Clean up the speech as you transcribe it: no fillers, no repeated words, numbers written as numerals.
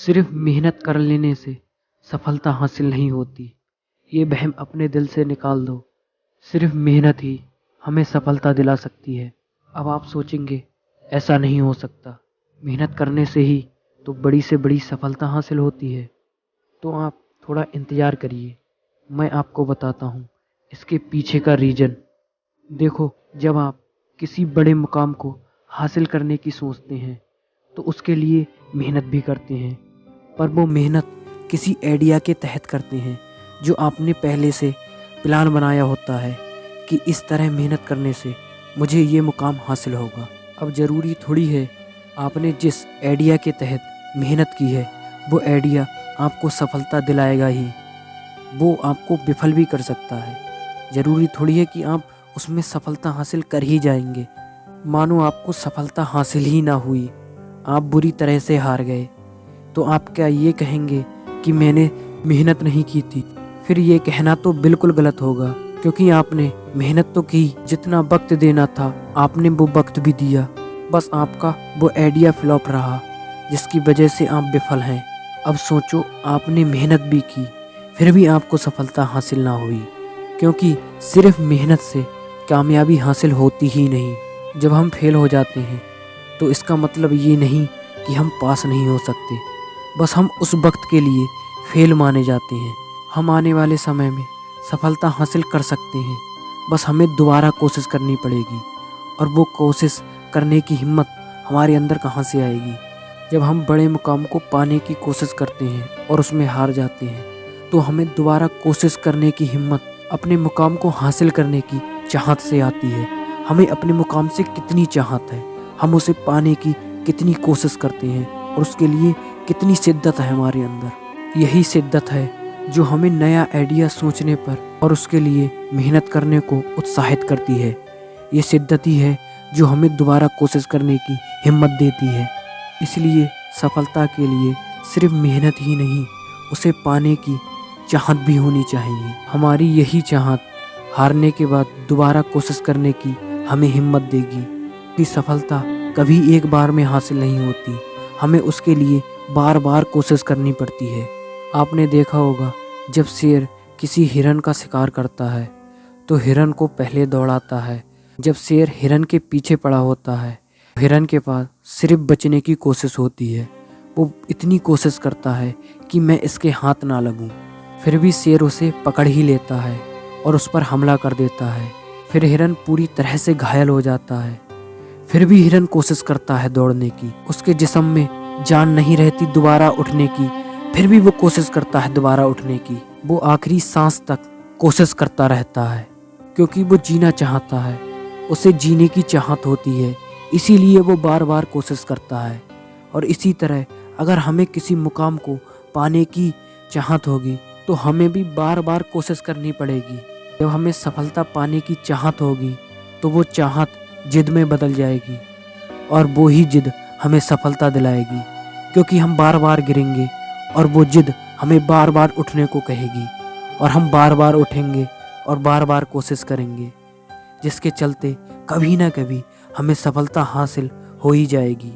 सिर्फ मेहनत कर लेने से सफलता हासिल नहीं होती। ये वहम अपने दिल से निकाल दो। सिर्फ मेहनत ही हमें सफलता दिला सकती है। अब आप सोचेंगे ऐसा नहीं हो सकता, मेहनत करने से ही तो बड़ी से बड़ी सफलता हासिल होती है। तो आप थोड़ा इंतज़ार करिए, मैं आपको बताता हूँ इसके पीछे का रीज़न। देखो, जब आप किसी बड़े मुकाम को हासिल करने की सोचते हैं तो उसके लिए मेहनत भी करते हैं, पर वो मेहनत किसी आइडिया के तहत करते हैं जो आपने पहले से प्लान बनाया होता है कि इस तरह मेहनत करने से मुझे ये मुकाम हासिल होगा। अब ज़रूरी थोड़ी है आपने जिस आइडिया के तहत मेहनत की है वो आइडिया आपको सफलता दिलाएगा ही, वो आपको विफल भी कर सकता है। ज़रूरी थोड़ी है कि आप उसमें सफलता हासिल कर ही जाएंगे। मानो आपको सफलता हासिल ही ना हुई, आप बुरी तरह से हार गए, तो आप क्या ये कहेंगे कि मैंने मेहनत नहीं की थी? फिर ये कहना तो बिल्कुल गलत होगा, क्योंकि आपने मेहनत तो की, जितना वक्त देना था आपने वो वक्त भी दिया, बस आपका वो आइडिया फ्लॉप रहा जिसकी वजह से आप विफल हैं। अब सोचो, आपने मेहनत भी की फिर भी आपको सफलता हासिल ना हुई, क्योंकि सिर्फ मेहनत से कामयाबी हासिल होती ही नहीं। जब हम फेल हो जाते हैं तो इसका मतलब ये नहीं कि हम पास नहीं हो सकते, बस हम उस वक्त के लिए फेल माने जाते हैं। हम आने वाले समय में सफलता हासिल कर सकते हैं, बस हमें दोबारा कोशिश करनी पड़ेगी, और वो कोशिश करने की हिम्मत हमारे अंदर कहाँ से आएगी? जब हम बड़े मुकाम को पाने की कोशिश करते हैं और उसमें हार जाते हैं तो हमें दोबारा कोशिश करने की हिम्मत अपने मुकाम को हासिल करने की चाहत से आती है। हमें अपने मुकाम से कितनी चाहत है, हम उसे पाने की कितनी कोशिश करते हैं और उसके लिए कितनी शिद्दत है हमारे अंदर। यही शिद्दत है जो हमें नया आइडिया सोचने पर और उसके लिए मेहनत करने को उत्साहित करती है। ये शिद्दत ही है जो हमें दोबारा कोशिश करने की हिम्मत देती है। इसलिए सफलता के लिए सिर्फ मेहनत ही नहीं, उसे पाने की चाहत भी होनी चाहिए। हमारी यही चाहत हारने के बाद दोबारा कोशिश करने की हमें हिम्मत देगी कि सफलता कभी एक बार में हासिल नहीं होती, हमें उसके लिए बार बार कोशिश करनी पड़ती है। आपने देखा होगा, जब शेर किसी हिरन का शिकार करता है तो हिरन को पहले दौड़ाता है। जब शेर हिरन के पीछे पड़ा होता है, हिरन के पास सिर्फ बचने की कोशिश होती है। वो इतनी कोशिश करता है कि मैं इसके हाथ ना लगूं, फिर भी शेर उसे पकड़ ही लेता है और उस पर हमला कर देता है। फिर हिरन पूरी तरह से घायल हो जाता है, फिर भी हिरन कोशिश करता है दौड़ने की। उसके जिस्म में जान नहीं रहती दोबारा उठने की, फिर भी वो कोशिश करता है दोबारा उठने की। वो आखिरी सांस तक कोशिश करता रहता है, क्योंकि वो जीना चाहता है, उसे जीने की चाहत होती है, इसीलिए वो बार बार कोशिश करता है। और इसी तरह अगर हमें किसी मुकाम को पाने की चाहत होगी तो हमें भी बार बार कोशिश करनी पड़ेगी। जब हमें सफलता पाने की चाहत होगी तो वो चाहत जिद में बदल जाएगी, और वो ही जिद हमें सफलता दिलाएगी, क्योंकि हम बार बार गिरेंगे और वो जिद हमें बार बार उठने को कहेगी, और हम बार बार उठेंगे और बार बार कोशिश करेंगे, जिसके चलते कभी ना कभी हमें सफलता हासिल हो ही जाएगी।